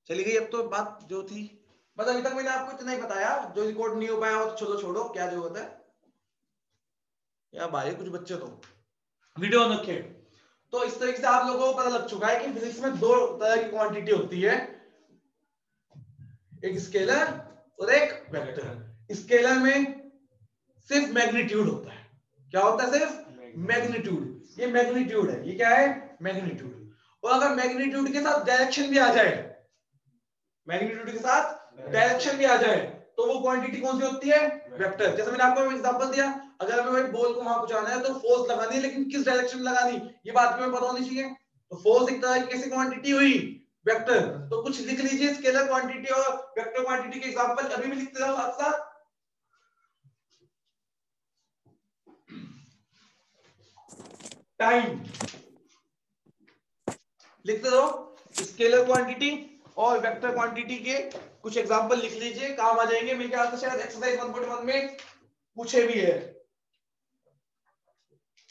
चली गई अब तो बात जो थी। बस अभी तक मैंने आपको इतना ही बताया, जो रिकॉर्ड नहीं हो पाया वो तो छोड़ो, क्या जरूरत है या भाई, कुछ बच्चे तो वीडियो ऑन रखे। तो इस तरीके से आप लोगों को पता लग चुका है कि फिजिक्स में दो तरह की क्वांटिटी होती है, एक स्केलर और एक वेक्टर। स्केलर में सिर्फ मैग्नीट्यूड होता है। क्या होता है? सिर्फ मैग्नीट्यूड। ये मैग्नीट्यूड है, ये क्या है? मैग्नीट्यूड। और अगर मैग्नीट्यूड के साथ डायरेक्शन भी आ जाए, मैग्नीट्यूड के साथ डायरेक्शन भी आ जाए, तो वो क्वांटिटी कौन सी होती है? वेक्टर। जैसे मैंने आपको एग्जांपल दिया, अगर हमें भाई बॉल को वहां पहुंचाना है तो फोर्स लगानी है, लेकिन किस डायरेक्शन में लगानी, ये बात भी हमें पता होनी चाहिए। तो फोर्स एक तरह की कैसी क्वांटिटी हुई? वेक्टर। तो कुछ लिख लीजिए स्केलर क्वांटिटी और वेक्टर क्वांटिटी के एग्जांपल, अभी भी लिखते जाओ साथ साथ। टाइम लिखते रहो। स्केलर क्वांटिटी और वेक्टर क्वांटिटी के कुछ एग्जांपल लिख लीजिए, काम आ जाएंगे। मेरे ख्याल से शायद एक्सरसाइज 1.1 में पूछे भी है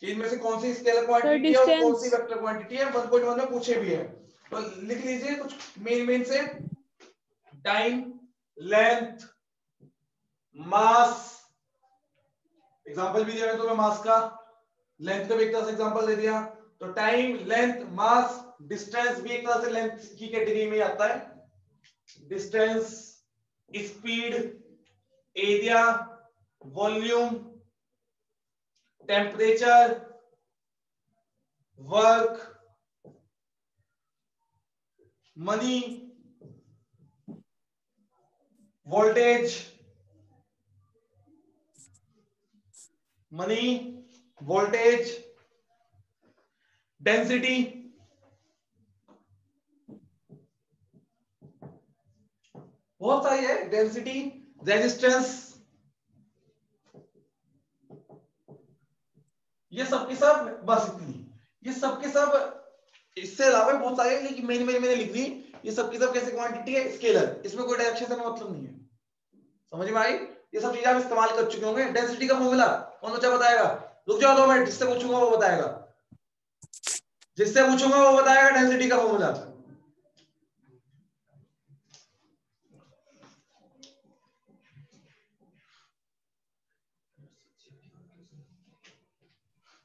इनमें से कौन सी स्केलर क्वांटिटी है और कौन सी वेक्टर क्वांटिटी है, 1.1 में पूछे भी है। तो लिख लीजिए कुछ मेन से। टाइम, लेंथ, मास, एग्जांपल भी दिया है तो मैं मास का, लेंथ का भी एक तरह से एग्जांपल दे दिया। तो टाइम, लेंथ, मास, डिस्टेंस भी एक तरह से लेंथ की कैटेगरी में आता है। Distance, speed, area, volume, temperature, work, money, voltage, money, voltage, density, बहुत सारी है, डेंसिटी, रेजिस्टेंस, ये सब की सब, बस इतनी, ये सब के सब। इससे अलावा बहुत सारे, लेकिन मैंने लिख दी। ये सब की सब कैसे क्वांटिटी है? स्केलर। इसमें कोई डायरेक्शन से मतलब नहीं है, समझ में आई? ये सब चीजें आप इस्तेमाल कर चुके होंगे। डेंसिटी का फॉर्मूला कौन बच्चा बताएगा? रुक जाओ 2 मिनट, जिससे पूछूंगा वो बताएगा, जिससे पूछूंगा वो बताएगा डेंसिटी का फॉर्मूला।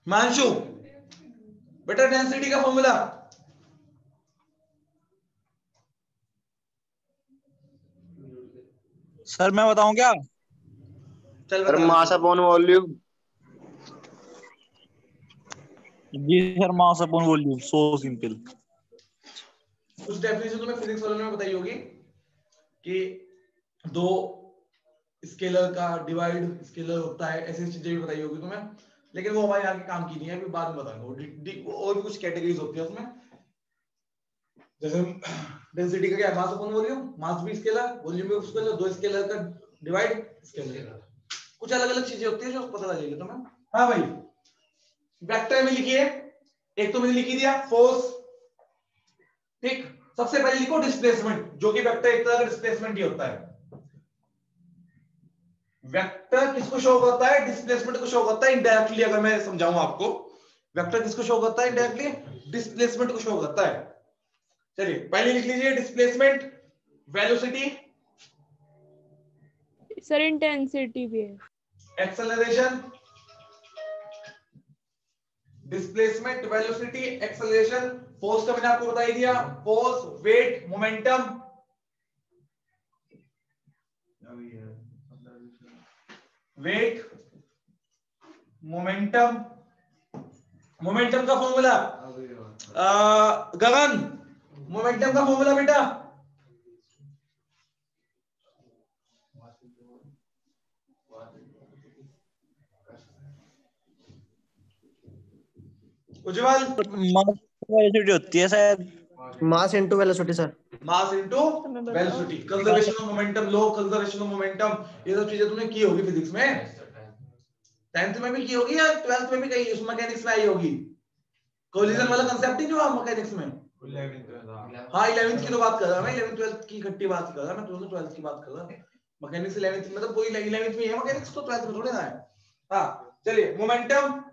मांशु बेटा, डेंसिटी का फॉर्मूला। सर मैं बताऊं क्या? चल सर बता। Mass upon volume. जी sir, mass upon volume, so simple. कुछ डेफिनेशन तुम्हें फिजिक्स वालों ने बताई होगी कि दो स्केलर का डिवाइड स्केलर होता है, ऐसी चीजें भी बताई होगी तुम्हें, लेकिन वो हमारे यहाँ के काम की नहीं है, अभी बाद में बताऊंगा। और भी कुछ कैटेगरीज होती है उसमें, जैसे डेंसिटी का क्या है? मास अपॉन वॉल्यूम। मास भी स्केलर, वॉल्यूम भी स्केलर, दो स्केलर का डिवाइड स्केलर। कुछ अलग अलग चीजें होती है जो पता लगेगी तुम्हें। हाँ भाई, वेक्टर में लिखिए। एक तो मैंने लिखी दिया फोर्स, ठीक। सबसे पहले लिखो डिस्प्लेसमेंट, जो कि वेक्टर एक तरह का डिस्प्लेसमेंट ही होता है। वेक्टर किसको शो करता है? डिस्प्लेसमेंट को शो करता है इनडायरेक्टली। अगर मैं समझाऊं आपको, वेक्टर किसको शो करता है इनडायरेक्टली? डिस्प्लेसमेंट को शो करता है। चलिए पहले लिख लीजिए डिस्प्लेसमेंट, वेलोसिटी, सर इंटेंसिटी भी है, acceleration, displacement, velocity, acceleration. Force का मैंने आपको बता ही दिया, force, weight, momentum. Weight, momentum. Momentum का फॉर्मूला गगन, मोमेंटम का फॉर्मूला बेटा। उज्जवल, वेलोसिटी होती है शायद। Mass into velocity sir. Mass into velocity, conservation of momentum, law conservation of momentum. ये सब चीजें तुमने की होगी फिजिक्स में, 10th में भी की होगी या 12th में भी कहीं उस मैकेनिक्स में आई होगी। कोलिजन वाला कांसेप्ट ही जो है मैकेनिक्स में। हाँ 11th की तो बात कर रहा मैं, 11th 12th की इकट्ठी बात कर रहा मैं, तो 12th की बात कर रहा हूँ। मैकेनिक्स 11th में तो कोई 11th में है मैकेनिक्स, तो 12th में थोड़ी ना है। हाँ चलिए, मोमेंटम,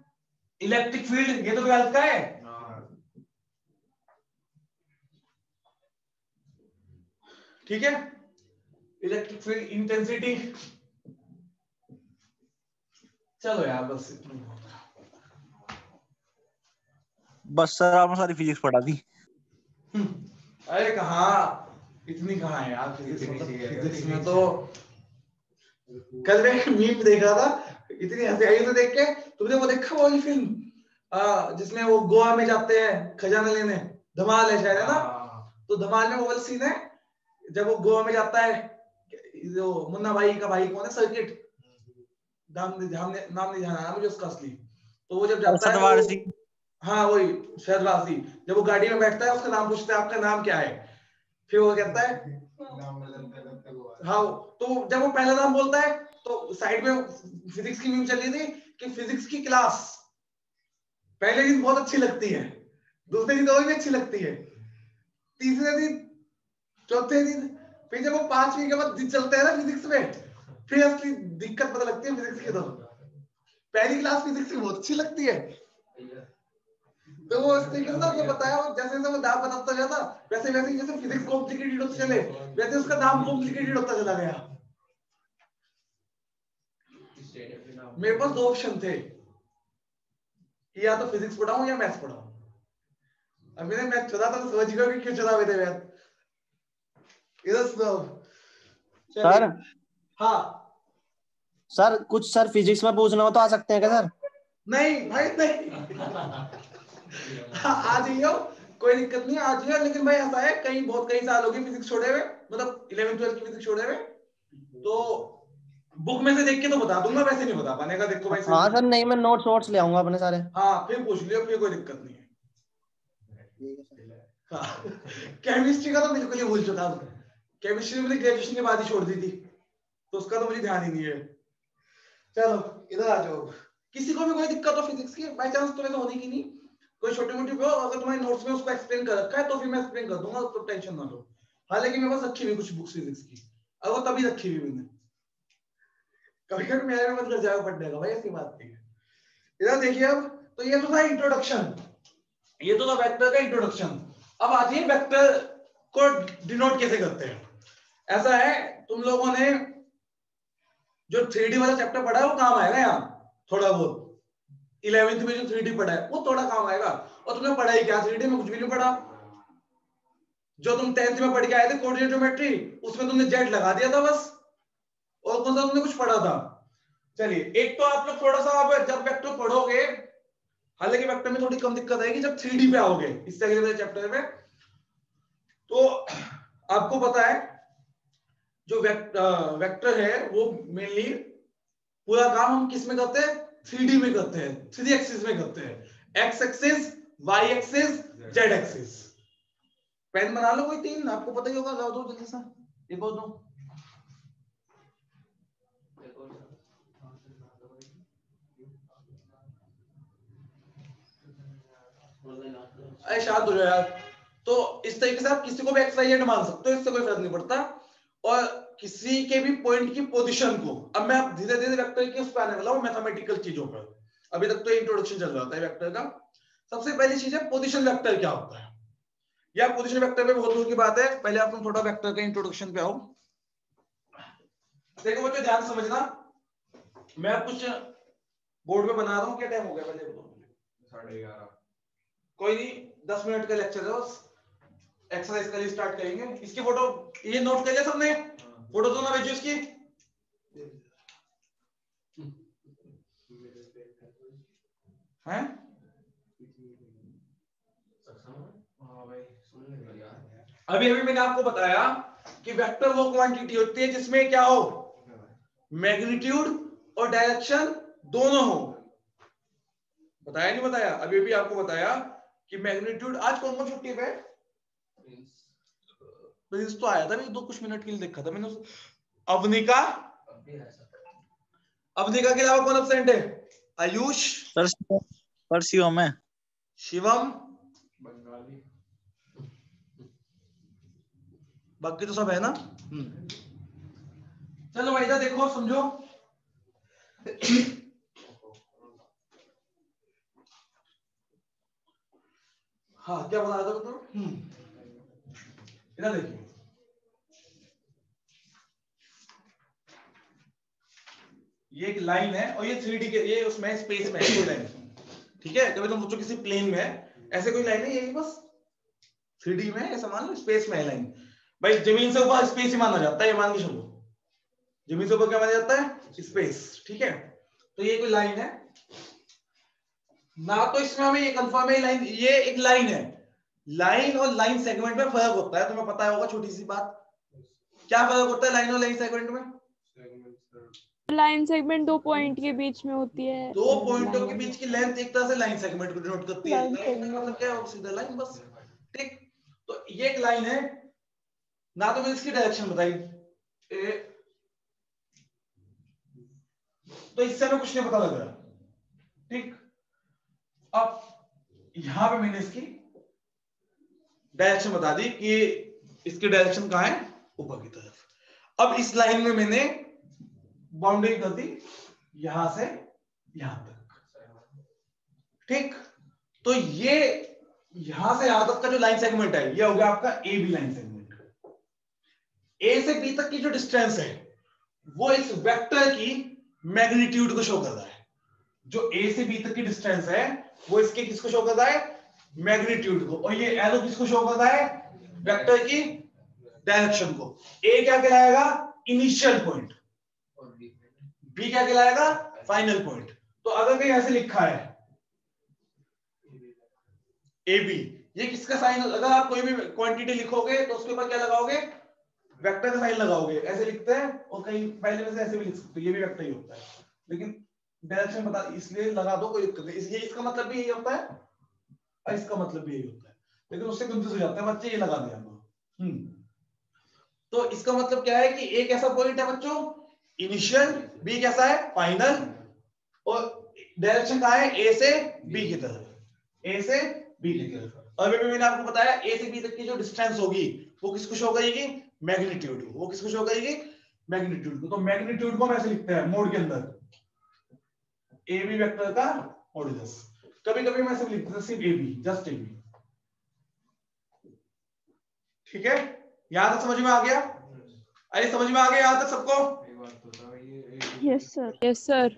इलेक्ट्रिक फील्ड, ये तो 12th का है। ठीक है, इलेक्ट्रिक फील्ड इंटेंसिटी। चलो यार बस इतना बहुत है। बस सर आपने सारी फिजिक्स पढ़ा दी। अरे कहाँ, इतनी कहाँ है यार फिजिक्स में तो। कल मैं मीम देख रहा था, इतनी हंसी आई उसे देख के। तुमने वो देखा वो वाली फिल्म जिसमें वो गोवा में जाते हैं खजाना लेने, धमाल है शायद, है ना? तो धमाल में वो वाली सीन है जब वो गोवा में जाता है, जो मुन्ना भाई का भाई कौन है, सर्किट, नाम नहीं जाना मुझे उसका असली। तो वो जब जाता है सतवार वो, सिंह। हाँ वही शहदवासी, जब वो गाड़ी में बैठता है उसका नाम पूछता है आपका नाम क्या है, फिर वो कहता है हाँ। तो जब वो पहला नाम बोलता है तो साइड में फिजिक्स की मीम चल रही थी कि फिजिक्स की क्लास पहले दिन बहुत अच्छी लगती है, दूसरे दिन और भी अच्छी लगती है, तीसरे दिन, चौथे दिन, फिर जब वो 5वीं के बाद चलते हैं ना फिजिक्स में, फिर असली दिक्कत पता लगती है फिजिक्स की। तो पहली क्लास फिजिक्स की बहुत अच्छी लगती है। तो वो इस तरीके से ना उसने बताया, और जैसे जैसे वो दाम बताता जाता वैसे वैसे जैसे फिजिक्स कॉम्प्लिकेटेड होते चले वैसे उसका दाम कॉम्प्लिकेटेड होता चला गया। मेरे पास 2 ऑप्शन थे, या तो फिजिक्स पढ़ाऊं या मैथ्स पढ़ाऊं। अब मैंने मैथ चुना था तो समझ गया कि क्यों चुना मैंने मैथ। इधर सर हाँ सर कुछ सर फिजिक्स में पूछना हो तो आ सकते हैं क्या सर? नहीं भाई नहीं। आ जाइयो, कोई दिक्कत नहीं, आ जाइयो। लेकिन भाई ऐसा है, कई साल हो गए फिजिक्स छोड़े हुए, मतलब 11th 12th की फिजिक्स छोड़े हुए। तो बुक में से देख के तो बता दूंगा, वैसे नहीं बता पाने का। देखो भाई हाँ सर, नहीं मैं नोट्स वोट्स ले आऊंगा अपने सारे। हाँ फिर पूछ लियो, फिर कोई दिक्कत नहीं है। हाँ केमिस्ट्री का तो बिल्कुल ही भूल चुका हूँ। केमिस्ट्री मैंने ग्रेजुएशन के बाद ही छोड़ दी थी, तो उसका तो मुझे ध्यान ही नहीं है। चलो इधर आ जाओ। किसी को भी कोई दिक्कत हो फिजिक्स की, बाई चांस तुम्हें तो होने की नहीं, कोई छोटी मोटी हो, अगर तुम्हारे नोट्स में उसको एक्सप्लेन कर रखा है तो फिर मैं एक्सप्लेन कर दूंगा, तो टेंशन ना लो। हालांकि मेरे पास रखी हुई कुछ बुक्स फिजिक्स की, और वो तभी रखी हुई मैंने, कभी कभी मेरे में मत कर जाएगा पढ़ने का भाई, ऐसी बात नहीं है। इधर देखिए अब, तो ये तो था इंट्रोडक्शन, ये तो था वेक्टर का इंट्रोडक्शन। अब आ जाइए वेक्टर को डिनोट कैसे करते हैं। ऐसा है, तुम लोगों ने जो 3D वाला चैप्टर पढ़ा है वो काम आएगा यहाँ थोड़ा बहुत। 11th में जो 3D पढ़ा है वो थोड़ा काम आएगा। और तुमने पढ़ा ही क्या 3D में? कुछ भी नहीं पढ़ा। जो तुम 10th में पढ़ के आए थे कोऑर्डिनेट ज्योमेट्री, उसमें तुमने जेड लगा दिया था बस, और कौन सा तुमने कुछ पढ़ा था? चलिए, एक तो आप लोग थोड़ा सा आप जब वेक्टर पढ़ोगे, हालांकि वेक्टर में थोड़ी कम दिक्कत आएगी जब 3D पे आओगे इससे अगले चैप्टर में। तो आपको पता है जो वेक्टर है वो मेनली पूरा काम हम किस में करते हैं? 3D में करते हैं, 3 एक्सिस में करते हैं, X axis, Y axis, Z axis. Pen बना लो कोई 3, आपको पता ही होगा। लाओ दो जल्दी सा, एक और दो। अरे शांत हो जाओ यार। तो इस तरीके से आप किसी को भी एक्स वाई जेड मान सकते हो, इससे कोई फर्क नहीं पड़ता। और किसी के भी पॉइंट की पोजीशन को, अब मैं धीरे धीरे वेक्टर की उस पर आने वाला हूं, मैथमेटिकल चीजों पर। अभी तक तो इंट्रोडक्शन चल रहा था वेक्टर का। सबसे पहली चीज है पोजीशन वेक्टर क्या होता है, या पोजीशन वेक्टर पे बहुत दूर की बात है। पहले आप तुम थोड़ा वेक्टर के इंट्रोडक्शन पे आओ। देखो बच्चों ध्यान समझना, मैं अब कुछ बोर्ड पे बना रहा हूँ। क्या टाइम हो गया पहले बताओ? 11:30। कोई नहीं, 10 मिनट का लेक्चर है बस, एक्सरसाइज कल स्टार्ट करेंगे। इसकी फोटो ये नोट कर लिया सबने? फोटो तो ना भेजो इसकी। हैं? अभी अभी मैंने आपको बताया कि वेक्टर वो क्वांटिटी होती है जिसमें क्या हो, मैग्नीट्यूड और डायरेक्शन दोनों हो। बताया नहीं बताया? अभी अभी आपको बताया कि मैग्नीट्यूड, आज कौन कौन छुट्टी पे? प्रिंस तो आया था, मैं कुछ मिनट के लिए देखा था मैंने। अवनिका, अवनिका के अलावा कौन एब्सेंट है? आयुष, सर शिवम है। शिवम, बाकी तो सब है ना। चलो भाई इधर देखो समझो। हाँ क्या बता रहा था बताओ? इधर देखिए, ये एक लाइन है और ये 3D के ये उसमें स्पेस में है कोई लाइन, ठीक है। कभी तुम सोचो किसी प्लेन में है, ऐसे कोई लाइन है, ये बस 3D में ऐसा मान लो स्पेस में है लाइन। भाई जमीन से ऊपर स्पेस ही माना जाता है, ये मान के चलो, जमीन से ऊपर क्या माना जाता है, स्पेस, ठीक है। तो ये कोई लाइन है ना, तो इसमें हमें ये कंफर्म है लाइन, ये एक लाइन है। लाइन और लाइन सेगमेंट में फर्क होता है, तुम्हें पता होगा, छोटी सी बात। क्या फर्क होता है लाइन और लाइन सेगमेंट में? लाइन सेगमेंट 2 पॉइंट के बीच में होती है, 2 पॉइंटों के बीच की लेंथ एक तरह से लाइन सेगमेंट को डिनोट करती है। लाइन लाइन का मतलब क्या है, सीधा लाइन बस, ठीक। तो ये एक लाइन है ना, तो मैंने इसकी डायरेक्शन बताई, तो इससे हमें कुछ नहीं पता लग रहा, ठीक। अब यहां पे मैंने इसकी डायरेक्शन बता दी कि इसकी डायरेक्शन कहां है, ऊपर की तरफ। अब इस लाइन में मैंने बाउंड्री कर दी यहां से यहां तक, ठीक। तो ये यहां से यहां तक का जो लाइन सेगमेंट है, ये हो गया आपका ए बी लाइन सेगमेंट। ए से बी तक की जो डिस्टेंस है वो इस वेक्टर की मैग्नीट्यूड को शो कर रहा है। जो ए से बी तक की डिस्टेंस है वो इसके किसको शो कर रहा है, मैग्नीट्यूड को। और ये एरो किसको शो कर रहा है, वेक्टर की डायरेक्शन को। ए क्या कहलाएगा, इनिशियल पॉइंट, बी क्या कहलाएगा, फाइनल पॉइंट। तो अगर कहीं ऐसे लिखा है ए बी, ये किसका साइन, अगर आप कोई भी क्वांटिटी लिखोगे तो उसके ऊपर क्या लगाओगे, वेक्टर का साइन लगाओगे, ऐसे लिखते हैं। और कहीं पहले में से ऐसे भी लिख सकते हो, ये भी वेक्टर ही होता है, लेकिन डायरेक्शन बता इसलिए लगा दो, कोई दिक्कत नहीं। इसका मतलब भी यही होता है और इसका मतलब भी यही होता है, लेकिन उससे कंफ्यूज हो जाता है बच्चे, ये लगा दिया। तो इसका मतलब क्या है कि एक ऐसा पॉइंट है बच्चों इनिशियल, बी कैसा है फाइनल, और डायरेक्शन कहां है, ए से बी की तरफ, ए से बी की तरफ। और मैंने आपको बताया ए से बी तक की जो डिस्टेंस होगी वो किसको शो करेगी, मैग्नीट्यूड को। वो किसको शो करेगी, मैग्नीट्यूड को। तो मैग्नीट्यूड को हम ऐसे लिखते हैं मोड के अंदर, ए बी वेक्टर का मॉड्यूलस। कभी कभी मैं ऐसे लिखता हूं सिर्फ A B, just A B, ठीक है। यहां तक समझ में आ गया, अरे समझ में आ गया यहां तक सबको? Yes sir, yes sir.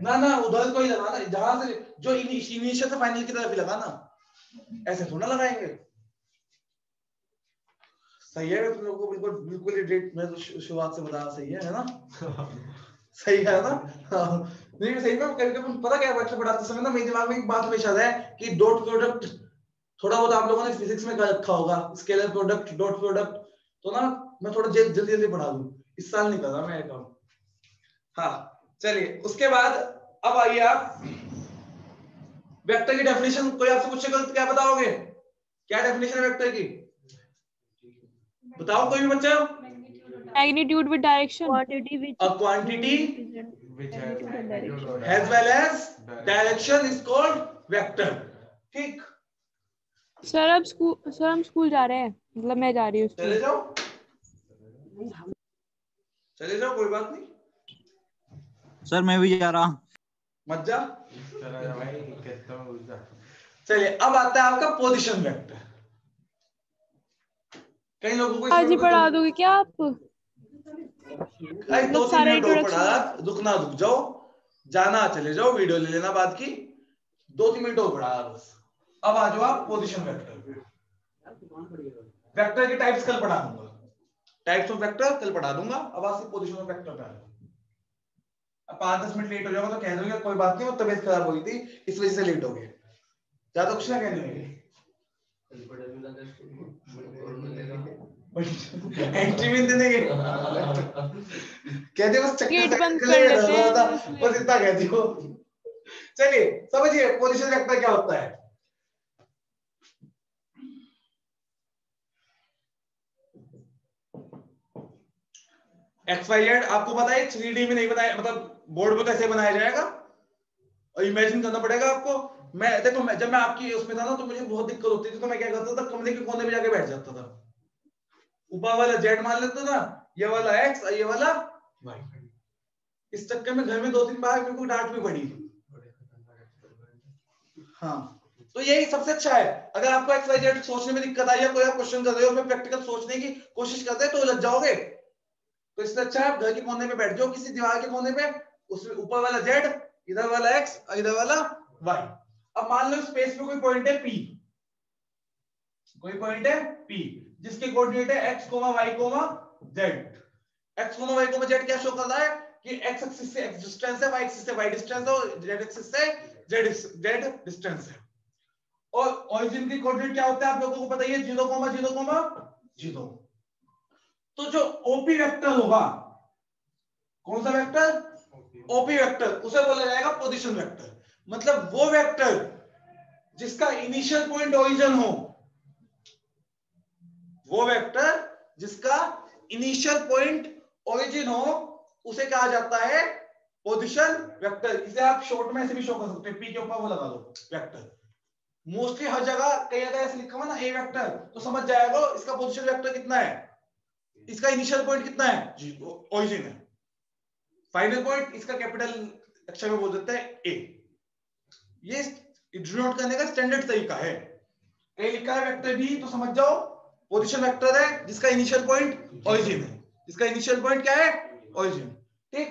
ना ना उधर कोई लगाना, जहां से जो इनिशियल से फाइनल की तरफ ही लगाना, ऐसे थोड़ा लगाएंगे। सही है, तुम लोगों को बिल्कुल बिल्कुल ही डेट मैं तो शुरुआत से बताया, सही है ना? सही है ना? नहीं सही में कभी कभी पता क्या बच्चे पढ़ाते समय ना मेरे दिमाग में एक बात हमेशा है कि डॉट प्रोडक्ट थोड़ा बहुत आप लोगों ने फिजिक्स में कर रखा होगा, स्केलर प्रोडक्ट, डॉट प्रोडक्ट, तो ना मैं थोड़ा जल्दी जल्दी पढ़ा दूं, इस साल नहीं कर रहा मैं काम। हाँ चलिए, उसके बाद अब आइए आप वेक्टर की डेफिनेशन। कोई आपसे पूछेगा तो क्या बताओगे, क्या डेफिनेशन है वेक्टर की, बताओ कोई भी बच्चा। Magnitude with direction, A quantity as well as direction is called vector, ठीक। सर अब हम स्कूल जा रहे हैं, मतलब मैं जा रही हूँ स्कूल। चले जाओ, चले जाओ, कोई बात नहीं। सर मैं भी जा रहा, मत जा। चलिए अब आता है आपका पोजीशन वेक्टर। कई लोगों को आज ही पढ़ा दोगे क्या आप? 2-3 मिनट और पढ़ा, रुकना रुक जाओ, जाना चले जाओ, वीडियो ले लेना बाद की, 2-3 मिनट और पढ़ा बस। अब आ जाओ आप पोजीशन वेक्टर। वेक्टर के टाइप्स कल पढ़ा दूंगा, टाइप्स ऑफ वेक्टर कल पढ़ा दूंगा। अब आज से पोजीशन ऑफ वेक्टर पे आ जाओ। अब 5-10 मिनट लेट हो जाओगे तो कह दोगे कोई बात नहीं, वो तबीयत खराब हो गई थी इस वजह से लेट हो गए, ज्यादा कुछ ना कहने लगे। एंट्री भी देने के कहते बस चक्कर गेट बंद कर लेते हैं, बस इतना कहती हो। चलिए समझिए पोजीशन वेक्टर क्या होता है। XYZ आपको पता है 3D में नहीं बनाया, मतलब बोर्ड पे कैसे बनाया जाएगा और इमेजिन करना पड़ेगा आपको। मैं देखो जब मैं आपकी उसमें था ना तो मुझे बहुत दिक्कत होती थी, तो मैं क्या करता था, कमरे के कोने में जाके बैठ जाता था, ऊपर वाला Z मान लेता था, ये वाला X और ये वाला Y। इस चक्कर में घर में 2-3 बार मेरे को डांट भी पड़ी। हाँ तो यही सबसे अच्छा है। अगर आपको XYZ सोचने में दिक्कत आई है, कोई आप क्वेश्चन कर रहे हो, उसमें प्रैक्टिकल सोचने की कोशिश करते हैं तो लग जाओगे, तो इससे अच्छा है आप घर के कोने पे बैठ जाओ, किसी दीवार के कोने पे, उसमें ऊपर वाला z, इधर वाला x, इधर वाला y। अब मान लो स्पेस पे कोई पॉइंट है p, कोई पॉइंट है p जिसके कोऑर्डिनेट है x, y, z। x, y, z क्या शो कर रहा है कि x एक्सिस से x डिस्टेंस है, y एक्सिस से y डिस्टेंस है, और z एक्सिस से z डिस्टेंस है। और ओरिजिन की कोऑर्डिनेट क्या होता है आप लोगों को पता ही है, 0, 0, 0। तो जो ओपी वेक्टर होगा, कौन सा वेक्टर, ओपी वेक्टर, उसे बोला जाएगा पोजीशन वेक्टर। मतलब वो वेक्टर जिसका इनिशियल पॉइंट ओरिजिन हो, वो वेक्टर जिसका इनिशियल पॉइंट ओरिजिन हो, उसे कहा जाता है पोजीशन वेक्टर। इसे आप शॉर्ट में ऐसे भी शो कर सकते हैं, पी के ऊपर वो लगा दो वेक्टर। मोस्टली हर जगह कई जगह ऐसे लिखा हुआ ना ए वेक्टर, तो समझ जाएगा इसका पोजीशन वेक्टर कितना है, इसका इनिशियल पॉइंट कितना है, ओरिजिन है, फाइनल पॉइंट इसका कैपिटल अक्षर में बोल देते हैं ए। ये डिनोट करने का स्टैंडर्ड तरीका है। कहीं लिखा है वेक्टर बी तो समझ जाओ पोजीशन वेक्टर है जिसका इनिशियल पॉइंट ओरिजिन है, जिसका इनिशियल पॉइंट क्या है, ओरिजिन। ठीक,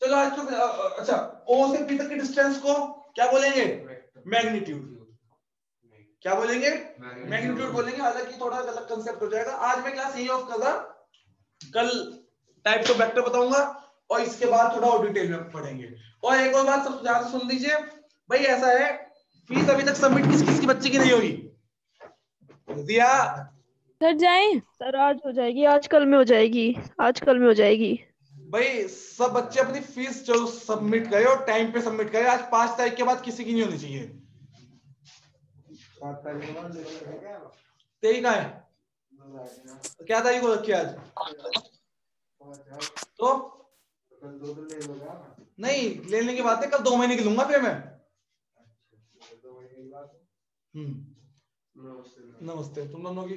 चलो आज तो अच्छा, ओ से पी तक की डिस्टेंस को क्या बोलेंगे, मैग्नीट्यूड। क्या बोलेंगे, मैग्नीट्यूड बोलेंगे। हालांकि थोड़ा गलत कंसेप्ट हो जाएगा। आज मैं क्लास यही ऑफ कर रहा, कल टाइप्स ऑफ वेक्टर बताऊंगा और इसके बाद थोड़ा और डिटेल में पढ़ेंगे। और एक और बात सब ध्यान से सुन लीजिए भाई, ऐसा है फीस अभी तक सबमिट किस किस की बच्चे की नहीं होगी, दिया सर जाएं। सर आज हो जाएगी, आज कल में हो जाएगी, आज कल में हो जाएगी। भाई सब बच्चे अपनी फीस जो सबमिट करे और टाइम पे सबमिट करे। आज 5 तारीख के बाद किसी की नहीं होनी चाहिए। 23 का है, क्या तारीख को रखी आज, तो नहीं लेने की बात है, कल 2 महीने की लूंगा फिर मैं। नमस्ते, तुम दोनों की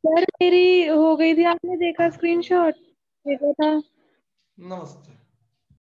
सर मेरी हो गई थी, आपने देखा स्क्रीनशॉट देखा था। नमस्ते।